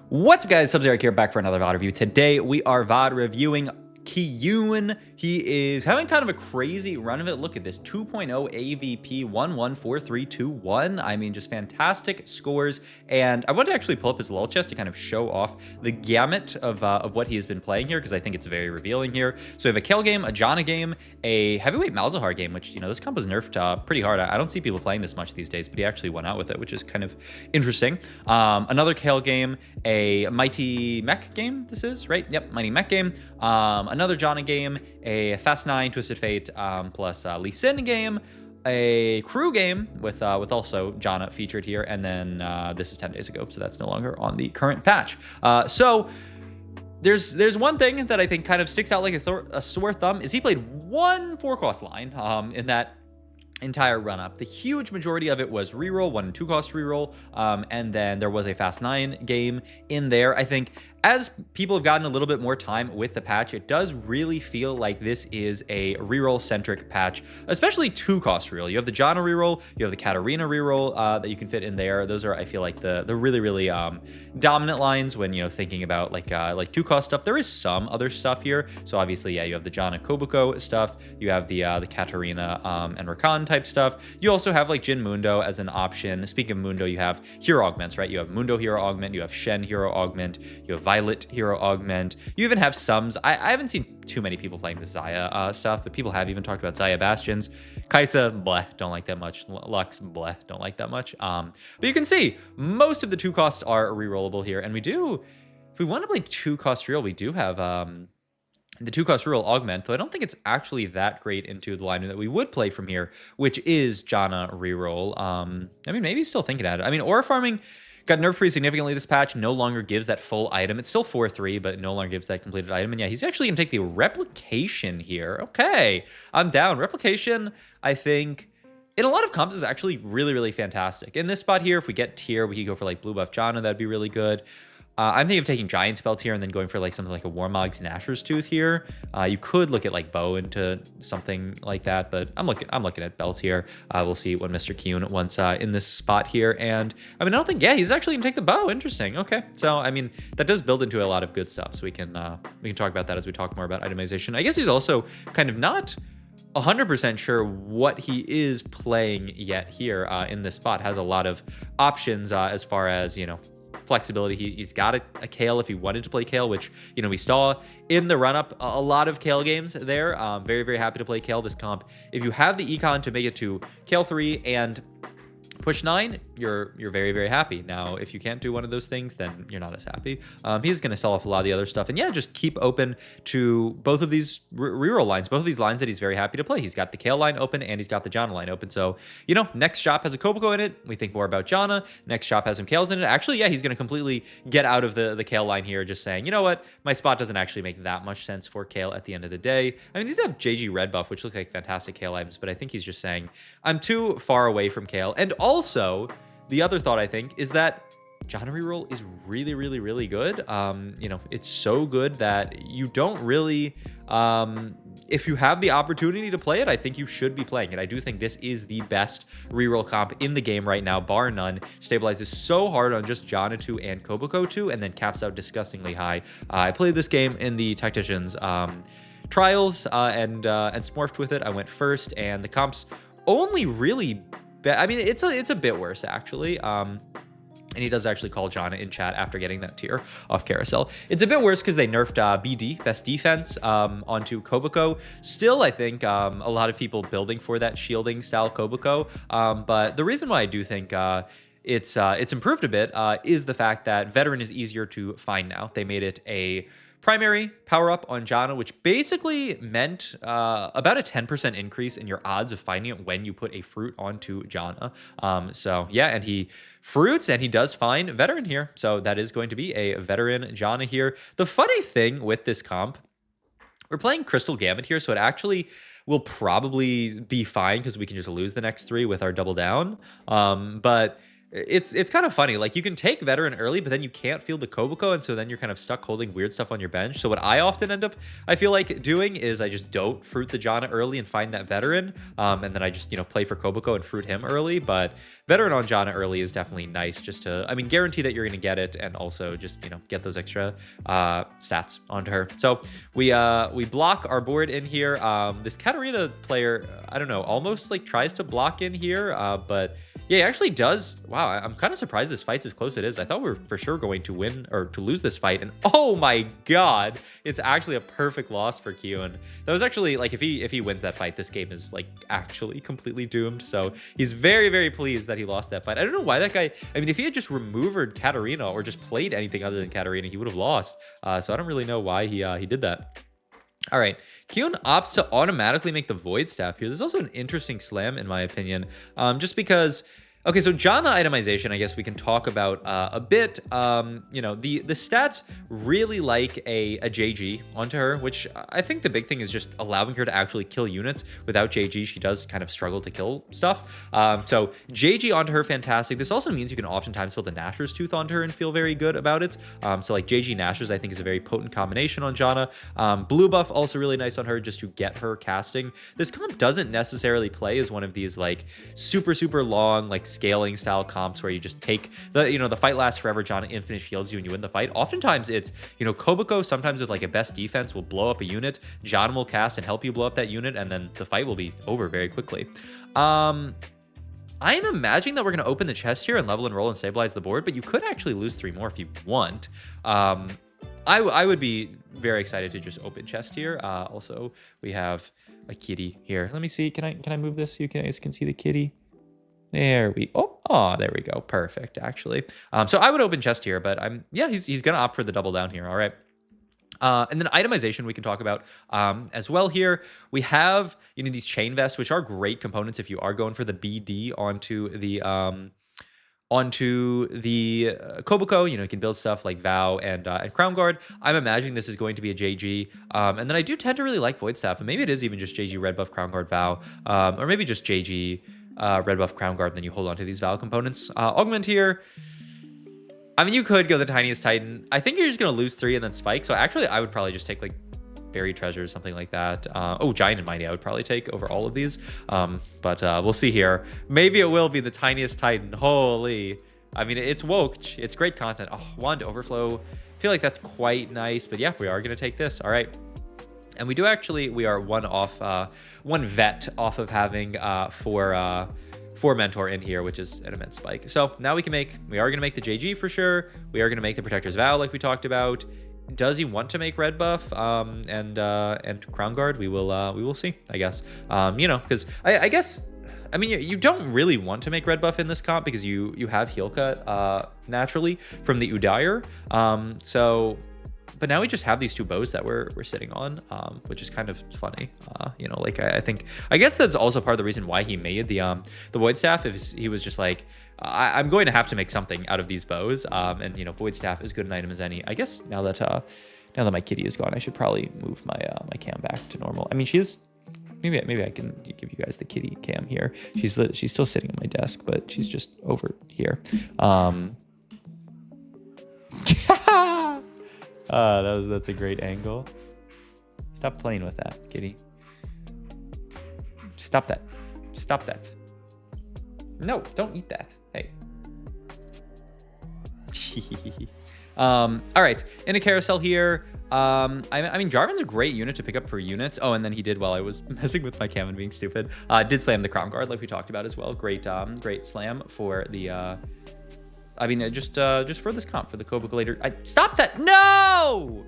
What's up, guys? Sub-Zero here, back for another VOD review. Today, we are VOD reviewing Kiyoon. He is having kind of a crazy run of it. Look at this, 2.0 AVP 114321. I mean, just fantastic scores. And I want to actually pull up his lull chest to kind of show off the gamut of what he has been playing here, because I think it's very revealing here. So we have a Kale game, a Janna game, a heavyweight Malzahar game, which, you know, this comp was nerfed pretty hard. I don't see people playing this much these days, but he actually went out with it, which is kind of interesting. Another Kale game, a Mighty Mech game, this is, right? Yep, Mighty Mech game. Another Janna game, a Fast 9 Twisted Fate plus Lee Sin game, a crew game with also Janna featured here, and then this is 10 days ago, so that's no longer on the current patch. So there's one thing that I think kind of sticks out like a sore thumb, is he played one 4-cost line in that entire run up. The huge majority of it was reroll, 1 and 2 cost reroll, and then there was a Fast 9 game in there. I think as people have gotten a little bit more time with the patch, it does really feel like this is a reroll centric patch, especially 2 cost reroll. You have the Janna reroll, you have the Katarina reroll that you can fit in there. Those are, I feel like, the really dominant lines when, you know, thinking about like 2 cost stuff. There is some other stuff here. So obviously, yeah, you have the Janna Kobuko stuff, you have the Katarina and Rakan type stuff. You also have like Jin Mundo as an option. Speaking of Mundo, you have hero augments, right? You have Mundo hero augment, you have Shen hero augment, you have Violet hero augment. You even have Sums. I haven't seen too many people playing the Xayah stuff, but people have even talked about Xayah Bastions. Kaisa, bleh, don't like that much. Lux, bleh, don't like that much. But you can see most of the 2 costs are rerollable here, and we do, if we want to play 2 cost reroll, we do have the 2 cost reroll augment, though I don't think it's actually that great into the line that we would play from here, which is Janna reroll. I mean, maybe he's still thinking at it. I mean, aura farming got nerfed pretty significantly this patch, no longer gives that full item. It's still 4-3, but no longer gives that completed item. And yeah, he's actually going to take the replication here. Okay, I'm down. Replication, I think, in a lot of comps is actually really fantastic. In this spot here, if we get tier, we could go for like blue buff Janna. That'd be really good. I'm thinking of taking Giant Spell here and then going for like something like a Warmog's Nashor's Tooth here. You could look at like Bow into something like that, but I'm looking at Belt here. We'll see what Mr. Kiyoon wants in this spot here. And I mean, I don't think, yeah, he's actually gonna take the Bow. Interesting. Okay, so I mean, that does build into a lot of good stuff. So we can talk about that as we talk more about itemization. I guess he's also kind of not 100% sure what he is playing yet here in this spot. Has a lot of options as far as, you know, flexibility. He's got a Kale if he wanted to play Kale, which, you know, we saw in the run-up a lot of Kale games there. Very happy to play Kale this comp. If you have the econ to make it to Kale 3 and push 9, you're very happy. Now, if you can't do one of those things, then you're not as happy. He's going to sell off a lot of the other stuff. And yeah, just keep open to both of these reroll lines, both of these lines that he's very happy to play. He's got the Kale line open and he's got the Janna line open. So, you know, next shop has a Kobuko in it. We think more about Janna. Next shop has some Kales in it. Actually, yeah, he's going to completely get out of the Kale line here, just saying, you know what, my spot doesn't actually make that much sense for Kale at the end of the day. I mean, he did have JG Red Buff, which looked like fantastic Kale items, but I think he's just saying, I'm too far away from Kale. And also, the other thought, I think, is that Janna reroll is really good. You know, it's so good that you don't really, if you have the opportunity to play it, I think you should be playing it. I do think this is the best reroll comp in the game right now, bar none. Stabilizes so hard on just Janna 2 and Kobuko 2, and then caps out disgustingly high. I played this game in the Tacticians trials and smorphed with it. I went first, and the comps only really, I mean, it's a bit worse actually. And he does actually call Janna in chat after getting that tier off Carousel. It's a bit worse because they nerfed BD, best defense, onto Kobuko. Still, I think a lot of people building for that shielding style Kobuko. But the reason why I do think it's improved a bit is the fact that Veteran is easier to find now. They made it a primary power-up on Janna, which basically meant about a 10% increase in your odds of finding it when you put a fruit onto Janna. So yeah, and he fruits and he does find Veteran here. So that is going to be a Veteran Janna here. The funny thing with this comp, we're playing Crystal Gambit here, so it actually will probably be fine because we can just lose the next 3 with our double down. But it's kind of funny. Like, you can take veteran early, but then you can't field the Koboko, and so then you're kind of stuck holding weird stuff on your bench. So what I often end up, I feel like doing is I just don't fruit the Janna early and find that veteran, and then I just play for Koboko and fruit him early. But veteran on Janna early is definitely nice, just to, I mean, guarantee that you're going to get it, and also just get those extra stats onto her. So we block our board in here. This Katarina player, I don't know, almost like tries to block in here, but yeah, he actually does. Wow, I'm kind of surprised this fight's as close as it is. I thought we were for sure going to win or to lose this fight. And oh my god, it's actually a perfect loss for Kiyoon. That was actually, like, if he wins that fight, this game is like actually completely doomed. So he's very, very pleased that he lost that fight. I don't know why that guy, I mean, if he had just removed Katarina or just played anything other than Katarina, he would have lost. So I don't really know why he did that. All right, Kiyoon opts to automatically make the Void Staff here. There's also an interesting slam, in my opinion, just because... Okay, so Janna itemization, I guess we can talk about a bit. The stats really like a JG onto her, which I think the big thing is just allowing her to actually kill units. Without JG, she does kind of struggle to kill stuff. So JG onto her, fantastic. This also means you can oftentimes fill the Nasher's Tooth onto her and feel very good about it. So like JG Nashers, I think, is a very potent combination on Janna. Blue buff also really nice on her just to get her casting. This comp doesn't necessarily play as one of these like super, super long, like scaling style comps where you just take the fight lasts forever, Janna infinite shields you and you win the fight. Oftentimes it's Koboko, sometimes with like a best defense, will blow up a unit, Janna will cast and help you blow up that unit, and then the fight will be over very quickly. I'm imagining that we're going to open the chest here and level and roll and stabilize the board, but you could actually lose 3 more if you want. I would be very excited to just open chest here. Also, we have a kitty here. Let me see. Can I move this so you guys can see the kitty? There we there we go. Perfect, actually. So I would open chest here, but he's gonna opt for the double down here. All right. And then itemization we can talk about as well here. We have these chain vests, which are great components if you are going for the BD onto the Koboko. You can build stuff like Vow and Crown Guard. I'm imagining this is going to be a JG. And then I do tend to really like Void Staff, and maybe it is even just JG Red Buff Crown Guard Vow, or maybe just JG Red Buff Crown Guard, and then you hold on to these Vow components. Augment here. I mean, you could go the Tiniest Titan. I think you're just going to lose 3 and then spike. So actually, I would probably just take like Buried Treasure or something like that. Giant and Mighty I would probably take over all of these. But we'll see here. Maybe it will be the Tiniest Titan. Holy. I mean, it's woke. It's great content. Wand Overflow. I feel like that's quite nice. But yeah, we are going to take this. All right. And we are one vet off of having 4 mentor in here, which is an immense spike. So now we are gonna make the JG for sure. We are gonna make the Protector's Vow like we talked about. Does he want to make red buff and Crown Guard? We will see, I guess. Because I guess, I mean, you don't really want to make red buff in this comp because you have heal cut naturally from the Udyr. But now we just have these 2 bows that we're sitting on, which is kind of funny. I guess that's also part of the reason why he made the Void Staff. If he was just like, I'm going to have to make something out of these bows, and Void Staff is good an item as any. I guess now that my kitty is gone, I should probably move my cam back to normal. I mean, maybe I can give you guys the kitty cam here. She's still sitting on my desk, but she's just over here. That's a great angle. Stop playing with that, kitty. Stop that. Stop that. No, don't eat that. Hey. All right, in a carousel here. I mean, Jarvan's a great unit to pick up for units. Oh, and then he did, while I was messing with my cam and being stupid, did slam the Crown Guard like we talked about as well. Great slam for the just for this comp, for the Koboko later. Stop that! No!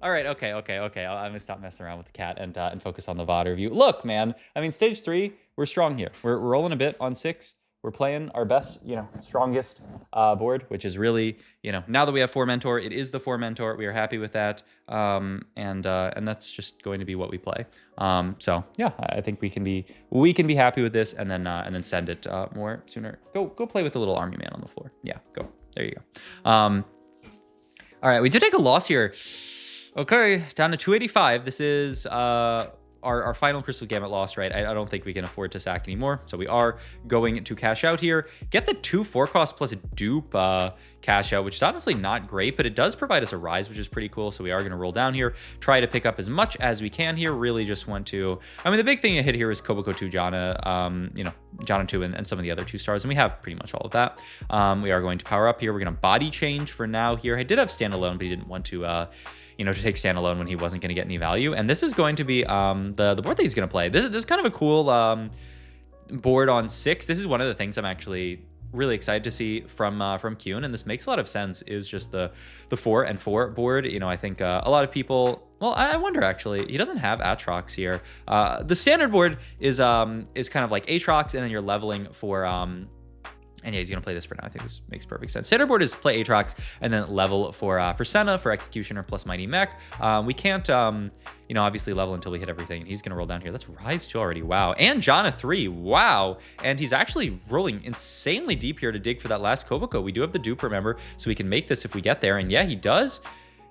All right, okay. I'm gonna stop messing around with the cat and focus on the VOD review. Look, man, I mean, stage 3, we're strong here. We're rolling a bit on 6. We're playing our best, strongest board, which is really, now that we have 4 mentor, it is the 4 mentor. We are happy with that, and that's just going to be what we play. So yeah, I think we can be happy with this, and then send it more sooner. Go play with the little army man on the floor. Yeah, go. There you go. All right, we did take a loss here. Okay, down to 285. This is our final Crystal Gamut lost, right? I don't think we can afford to sack anymore. So we are going to cash out here. Get the 2-4 cost plus a dupe cash out, which is honestly not great, but it does provide us a rise, which is pretty cool. So we are going to roll down here, try to pick up as much as we can here. Really just want to, I mean, the big thing to hit here is Koboko 2 Janna, you know, Janna 2 and some of the other 2 stars, and we have pretty much all of that. We are going to power up here. We're going to body change for now here. I did have standalone, but he didn't want to, you know, to take standalone when he wasn't going to get any value. And this is going to be the board that he's going to play. This is kind of a cool board on 6. This is one of the things I'm actually really excited to see from Kiyoon, and this makes a lot of sense, is just the 4 and 4 board. You know, I think a lot of people, well, I wonder actually, he doesn't have Atrox here. The standard board is kind of like Atrox, and then you're leveling for and yeah, he's going to play this for now. I think this makes perfect sense. Standard board is play Atrox and then level for Senna, for Executioner plus Mighty Mech. We can't, you know, obviously level until we hit everything. And he's going to roll down here. That's Rise 2 already. Wow. And Janna 3. Wow. And he's actually rolling insanely deep here to dig for that last Koboko. We do have the dupe, remember, so we can make this if we get there. And yeah, he does.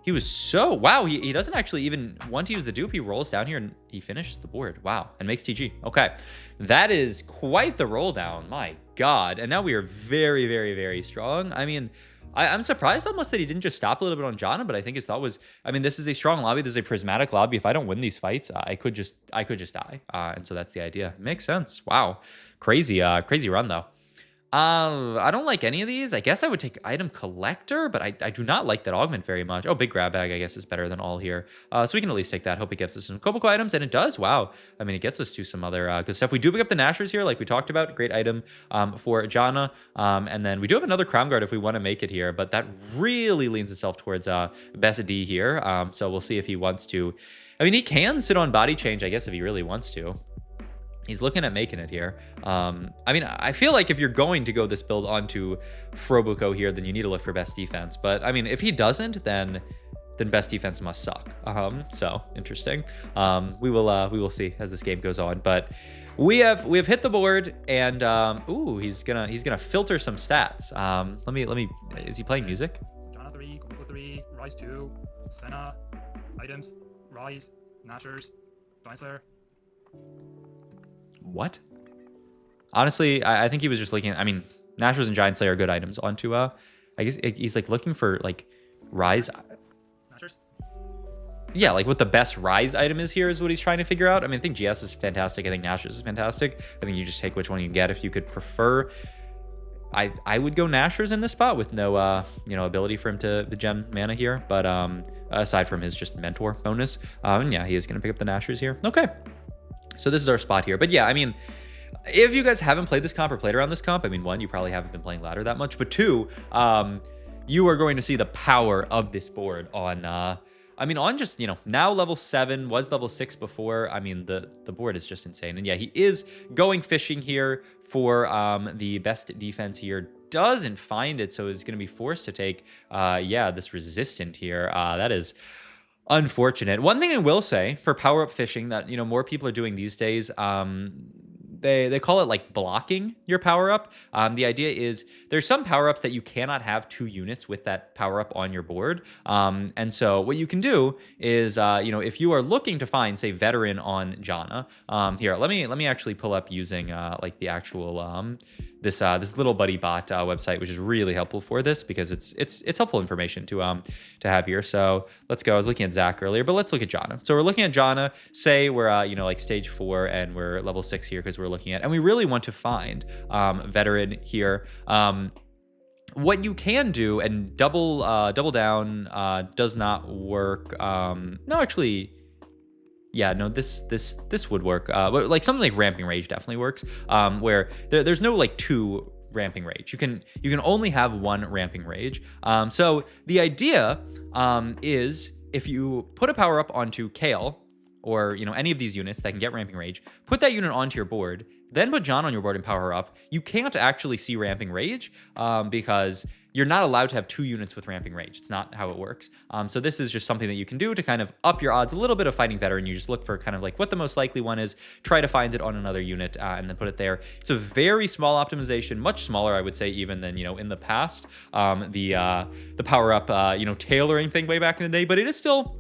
He was so, wow, he doesn't actually even want to use the dupe. He rolls down here and he finishes the board. Wow, and makes TG. Okay, that is quite the roll down. My God. And now we are very, very, very strong. I mean, I'm surprised almost that he didn't just stop a little bit on Janna, but I think his thought was, I mean, this is a strong lobby. This is a prismatic lobby. If I don't win these fights, I could just die. And so that's the idea. Makes sense. Wow. Crazy run though. I don't like any of these. I guess I would take Item Collector, but I do not like that Augment very much. Oh, Big Grab Bag, I guess, is better than all here. So we can at least take that. Hope it gets us some Koboko items, and it does. Wow. I mean, it gets us to some other good stuff. We do pick up the Nashers here, like we talked about. Great item for Janna. And then we do have another Crown Guard if we want to make it here, but that really leans itself towards Best D here. So we'll see if he wants to. I mean, he can sit on Body Change, I guess, if he really wants to. He's looking at making it here. I mean, I feel like if you're going to go this build onto Frobuko here, then you need to look for best defense. But I mean, if he doesn't, then best defense must suck. So interesting. We will see as this game goes on. But we have hit the board, and ooh, he's gonna filter some stats. Let me. Is he playing music? Janna 3, Koboko 3, Rise 2, Senna, items, Rise, Nashers, Giant Slayer. What? Honestly, I think he was just looking at, I mean, Nashers and Giant Slayer are good items onto, I guess he's like looking for like Rise. Nashers? Yeah, like what the best Rise item is here is what he's trying to figure out. I mean, I think GS is fantastic. I think Nashers is fantastic. I think you just take which one you get. If you could prefer, I would go Nashers in this spot with no, you know, ability for him to gem mana here. But aside from his just mentor bonus, and yeah, he is going to pick up the Nashers here. Okay. So this is our spot here. But yeah, I mean, if you guys haven't played this comp or played around this comp, I mean, 1, you probably haven't been playing ladder that much. But 2, you are going to see the power of this board on, I mean, on just, you know, now level 7, was level 6 before. I mean, the board is just insane. And yeah, he is going fishing here for the best defense here. Doesn't find it, so is going to be forced to take, yeah, this resistant here. That is unfortunate. One thing I will say for power-up fishing that, you know, more people are doing these days, they call it like blocking your power-up. The idea is there's some power-ups that you cannot have 2 units with that power-up on your board. And so what you can do is, you know, if you are looking to find, say, Veteran on Janna, here, let me actually pull up using like the actual this little buddy bot website, which is really helpful for this because it's helpful information to have here. So let's go. I was looking at Zach earlier, but let's look at Janna. So we're looking at Janna. Say we're you know, like stage 4 and we're level 6 here because we're looking at, and we really want to find Veteran here. What you can do, and double down does not work. No, actually. Yeah, no, this would work. Like something like Ramping Rage definitely works. Where there's no like 2 Ramping Rage. You can only have 1 Ramping Rage. So the idea is if you put a power up onto Kale, or, you know, any of these units that can get Ramping Rage, put that unit onto your board, then put John on your board and power her up. You can't actually see Ramping Rage because you're not allowed to have 2 units with Ramping Rage. It's not how it works. So this is just something that you can do to kind of up your odds a little bit of fighting Veteran. You just look for kind of like what the most likely one is, try to find it on another unit, and then put it there. It's a very small optimization, much smaller, I would say, even than, you know, in the past, the power up, you know, tailoring thing way back in the day, but it is still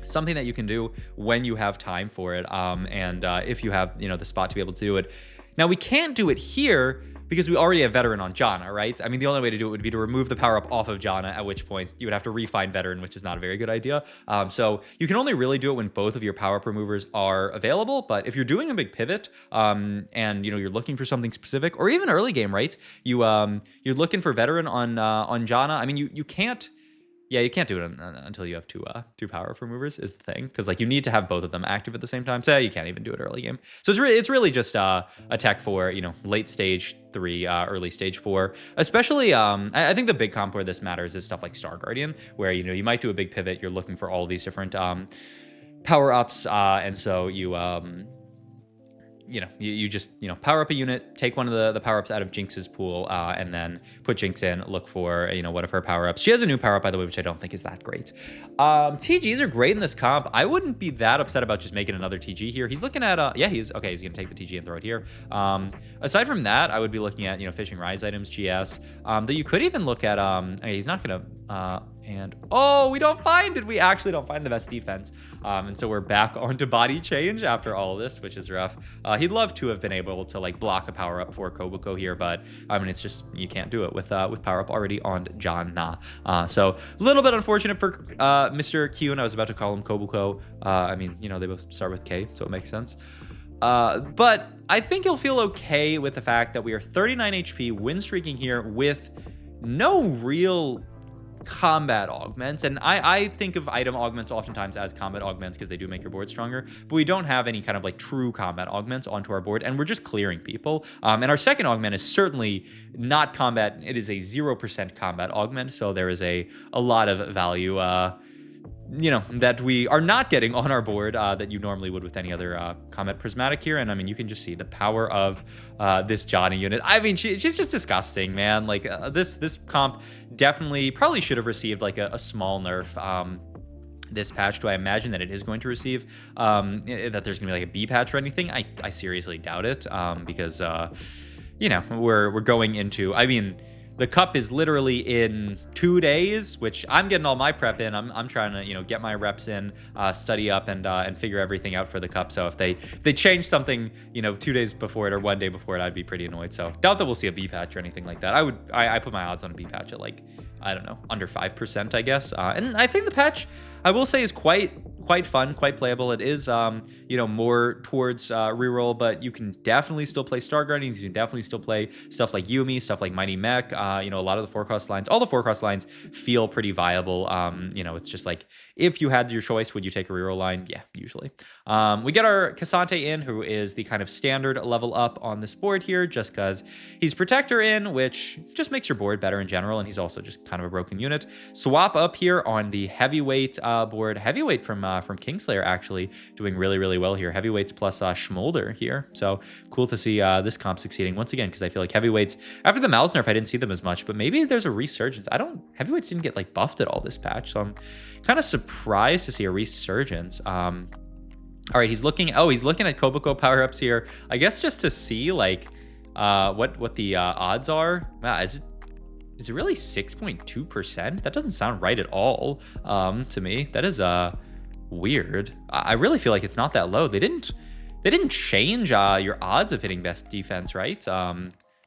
something that you can do when you have time for it, and if you have, the spot to be able to do it. Now, we can't do it here because we already have Veteran on Janna, right? I mean, the only way to do it would be to remove the power-up off of Janna, at which point you would have to refine Veteran, which is not a very good idea. So you can only really do it when both of your power-up removers are available, but if you're doing a big pivot, and, you're looking for something specific, or even early game, right? You're looking for Veteran on Janna. I mean, you can't... Yeah, you can't do it until you have two power up removers is the thing, because like you need to have both of them active at the same time. So you can't even do it early game. So it's really just a tech for late stage 3, early stage 4. Especially, I think the big comp where this matters is stuff like Star Guardian, where you might do a big pivot. You're looking for all these different power ups, and so you just power up a unit, take one of the power ups out of Jinx's pool, and then put Jinx in, look for one of her power ups. She has a new power up, by the way, which I don't think is that great. TGs are great in this comp. I wouldn't be that upset about just making another TG here. He's looking at he's gonna take the TG and throw it here. Aside from that, I would be looking at fishing rise items, GS. That you could even look at okay, he's not gonna and we don't find it. We actually don't find the best defense, and so we're back onto body change after all of this, which is rough. He'd love to have been able to like block a power up for Kobuko here, but I mean it's just you can't do it with power up already on Janna. So a little bit unfortunate for Mr. Kiyoon. I was about to call him Kobuko. I mean they both start with K, so it makes sense. But I think you'll feel okay with the fact that we are 39 HP, win streaking here with no real combat augments, and I think of item augments oftentimes as combat augments because they do make your board stronger, but we don't have any kind of like true combat augments onto our board, and we're just clearing people. And our second augment is certainly not combat. It is a 0% combat augment, so there is a lot of value that we are not getting on our board that you normally would with any other Comet Prismatic here. And I mean, you can just see the power of this Janna unit. I mean, she's just disgusting, man. Like this comp definitely probably should have received like a small nerf this patch. Do I imagine that it is going to receive that there's gonna be like a B patch or anything? I seriously doubt it, because we're going into, I mean, the cup is literally in 2 days, which I'm getting all my prep in. I'm trying to get my reps in, study up, and figure everything out for the cup. So if they change something 2 days before it or 1 day before it, I'd be pretty annoyed. So doubt that we'll see a B patch or anything like that. I put my odds on a B patch at like, I don't know, under 5%, I guess. And I think the patch, I will say, is quite fun, quite playable. It is more towards reroll, but you can definitely still play Star Guardians. You can definitely still play stuff like Yumi, stuff like Mighty Mech. A lot of the 4-cost lines, all the 4-cost lines feel pretty viable. It's just like, if you had your choice, would you take a reroll line? Yeah, usually. We get our Cassante in, who is the kind of standard level up on this board here, just because he's Protector in, which just makes your board better in general, and he's also just kind of a broken unit. Swap up here on the Heavyweight board. Heavyweight from Kingslayer actually doing really, really well here. Heavyweights plus Schmolder here. So cool to see this comp succeeding once again, because I feel like Heavyweights, after the Mal's nerf, I didn't see them as much, but maybe there's a resurgence. Heavyweights didn't get like buffed at all this patch, so I'm kind of surprised to see a resurgence. All right, he's looking at Kobuko power-ups here, I guess just to see like what the odds are. Wow, is it really 6.2%? That doesn't sound right at all to me. That is weird. I really feel like it's not that low. They didn't change your odds of hitting best defense, right?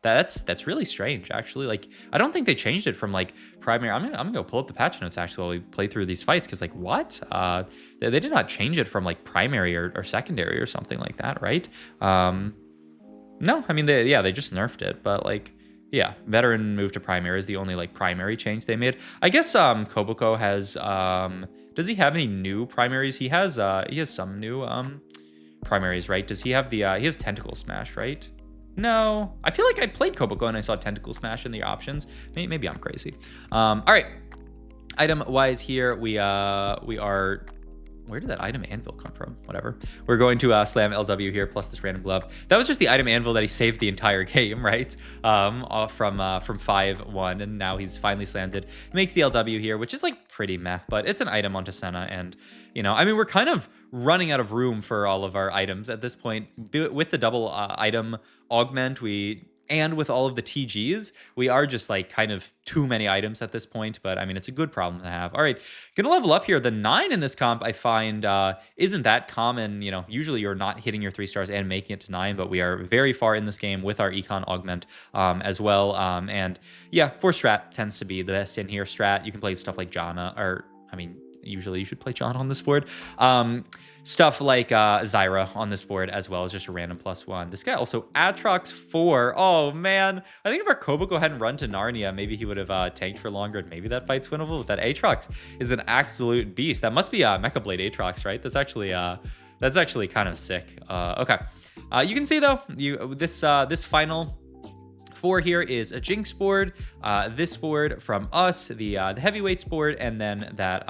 That's really strange, actually. Like, I don't think they changed it from like primary. I'm gonna go pull up the patch notes actually while we play through these fights, because like what? They did not change it from like primary or secondary or something like that, right? No, I mean they just nerfed it, but like, yeah, Veteran moved to primary is the only like primary change they made. I guess Kobuko has does he have any new primaries? He has some new primaries, right? Does he have the he has Tentacle Smash, right? No, I feel like I played Kobuko and I saw Tentacle Smash in the options. Maybe I'm crazy. All right, item wise here we are. Where did that item anvil come from? Whatever. We're going to slam LW here plus this random glove. That was just the item anvil that he saved the entire game, right? From 5-1, and now he's finally slammed it. Makes the LW here, which is like pretty meh, but it's an item onto Senna, and I mean, we're kind of running out of room for all of our items at this point. With the double item augment, we And with all of the TGs, we are just like kind of too many items at this point, but I mean, it's a good problem to have. All right, gonna level up here. The 9 in this comp I find isn't that common. You know, usually you're not hitting your 3 stars and making it to 9, but we are very far in this game with our econ augment as well. And yeah, 4 strat tends to be the best in here. Strat, you can play stuff like Janna, or I mean, usually you should play Janna on this board. Stuff like Zyra on this board as well as just a random +1. This guy also Atrox 4. Oh man, I think if our Koboko hadn't run to Narnia, maybe he would have tanked for longer and maybe that fight's winnable. But that Atrox is an absolute beast. That must be Mecha Blade Atrox, right? That's actually kind of sick. Okay, you can see though, this final 4 here is a Jinx board, this board from us, the heavyweights board, and then that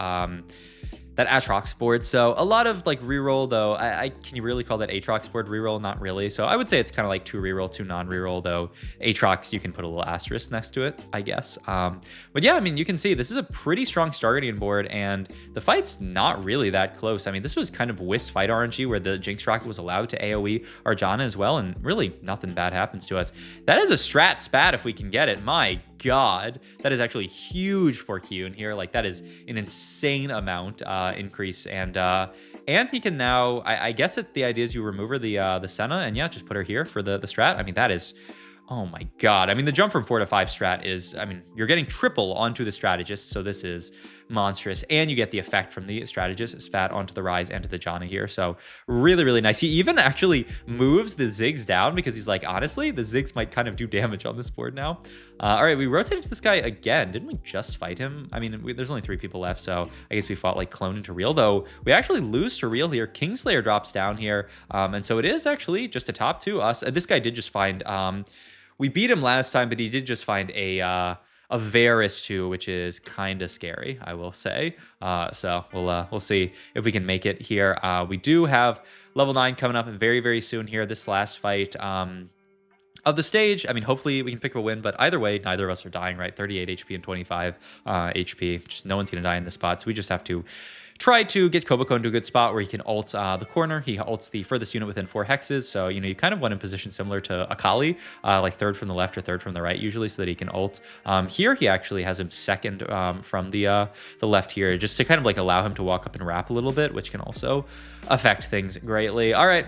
Atrox board. So a lot of like reroll though. Can you really call that Atrox board reroll? Not really. So I would say it's kind of like 2 reroll, 2 non-reroll though. Atrox, you can put a little asterisk next to it, I guess. But yeah, I mean, you can see this is a pretty strong Star Guardian board and the fight's not really that close. I mean, this was kind of Whis fight RNG where the Jinx rocket was allowed to AoE our Janna as well, and really nothing bad happens to us. That is a strat spat if we can get it. My God, that is actually huge for Kiyoon here. Like that is an insane amount increase, and he can now. I guess the idea is you remove her the Senna, and yeah, just put her here for the strat. I mean, that is. Oh my God. I mean, the jump from 4 to 5 strat is, I mean, you're getting triple onto the strategist. So this is monstrous. And you get the effect from the strategist spat onto the Rise and to the Janna here. So really, really nice. He even actually moves the Ziggs down because he's like, honestly, the Ziggs might kind of do damage on this board now. All right, we rotated to this guy again. Didn't we just fight him? I mean, there's only 3 people left. So I guess we fought like Clone into Real, though. We actually lose to Real here. Kingslayer drops down here. And so it is actually just a top 2 us. This guy did just find... we beat him last time, but he did just find a Varus too, which is kind of scary, I will say. So we'll see if we can make it here. We do have level 9 coming up very, very soon here. This last fight of the stage. I mean, hopefully we can pick up a win, but either way, neither of us are dying, right? 38 HP and 25 HP. Just no one's gonna die in this spot, so we just have to try to get Koboko into a good spot where he can ult the corner. He ults the furthest unit within 4 hexes. So, you know, you kind of want in position similar to Akali, like 3rd from the left or 3rd from the right usually, so that he can ult. Here, he actually has him 2nd from the left here, just to kind of like allow him to walk up and wrap a little bit, which can also affect things greatly. All right.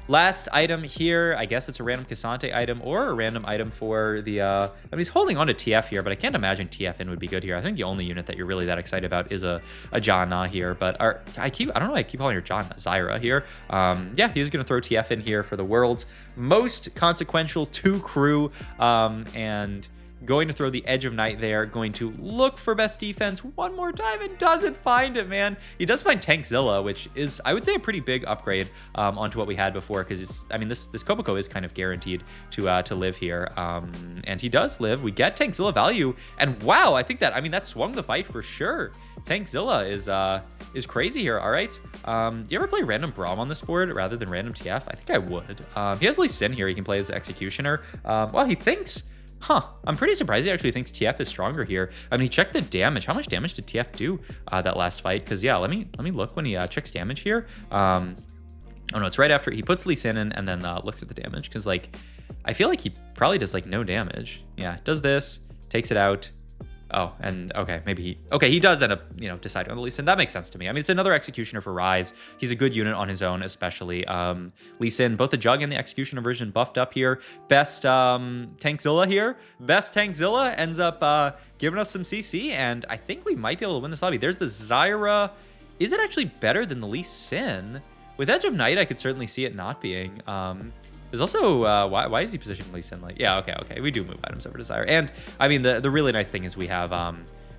Last item here, I guess it's a random Cassante item or a random item for the, I mean, he's holding on to TF here, but I can't imagine TF in would be good here. I think the only unit that you're really that excited about is a Janna here, but I don't know, I keep calling her Janna, Zyra here. Yeah, he's going to throw TF in here for the world's most consequential 2 crew, and going to throw the Edge of Night there, going to look for best defense one more time and doesn't find it, man. He does find Tankzilla, which is, I would say, a pretty big upgrade onto what we had before, because it's, I mean, this Koboko is kind of guaranteed to live here, and he does live. We get Tankzilla value, and wow, I think that, I mean, that swung the fight for sure. Tankzilla is crazy here. All right, you ever play random Braum on this board rather than random TF? I think I would. He has Lee Sin here. He can play as Executioner. Well, he thinks... I'm pretty surprised he actually thinks TF is stronger here. I mean, he checked the damage. How much damage did TF do that last fight? Because yeah, let me look when he checks damage here. Oh no, it's right after he puts Lee Sin in and then looks at the damage. Because like, I feel like he probably does like no damage. Yeah, does this, takes it out. Oh, and okay, maybe he does end up, you know, deciding on the Lee Sin. That makes sense to me. I mean, it's another Executioner for Rise. He's a good unit on his own, especially. Lee Sin, both the Jug and the Executioner version buffed up here. Best Tankzilla here. Best Tankzilla ends up giving us some CC, and I think we might be able to win this lobby. There's the Zyra. Is it actually better than the Lee Sin? With Edge of Night, I could certainly see it not being. There's also, why is he positioned Lee Sin? Like, yeah, okay, we do move items over to Zyra. And, I mean, the really nice thing is we have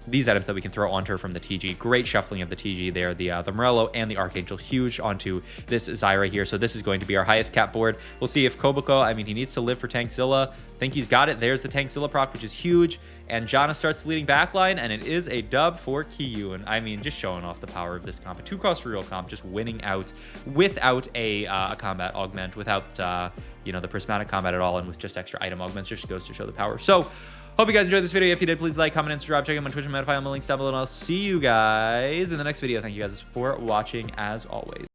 these items that we can throw onto her from the TG. Great shuffling of the TG there. The Morello and the Archangel, huge onto this Zyra here. So this is going to be our highest cap board. We'll see if Koboko, I mean, he needs to live for Tankzilla. I think he's got it. There's the Tankzilla proc, which is huge. And Janna starts leading backline, and it is a dub for Kiyoon. I mean, just showing off the power of this comp. A 2-cost reroll comp, just winning out without a combat augment, without, you know, the prismatic combat at all, and with just extra item augments. Just goes to show the power. So, hope you guys enjoyed this video. If you did, please like, comment, and subscribe. Check out my Twitch and Medify on the links down below, and I'll see you guys in the next video. Thank you guys for watching, as always.